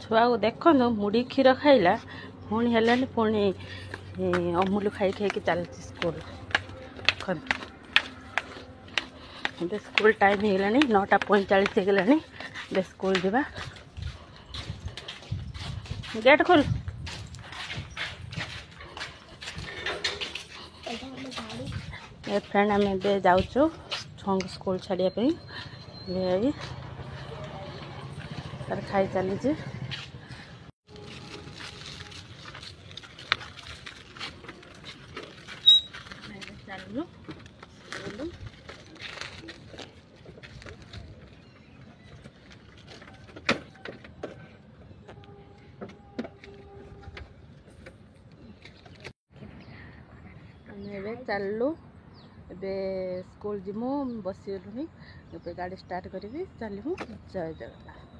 छुआ को देखो मुड़ी क्षीर खाइला पुणी है पुणी अमूल खाई खाई चलती स्कूल देखो स्कूल टाइम हो गलानी 9:45 हो गलानी स्कूल जावा गेट खोल फ्रेंड आम जाऊँ छुआ स्कूल छाड़ापी तार खाई चली चलू चलू ए स्कूल जीमु बसीगलुनी गाड़ी स्टार्ट करी चलू जय जगन्नाथ।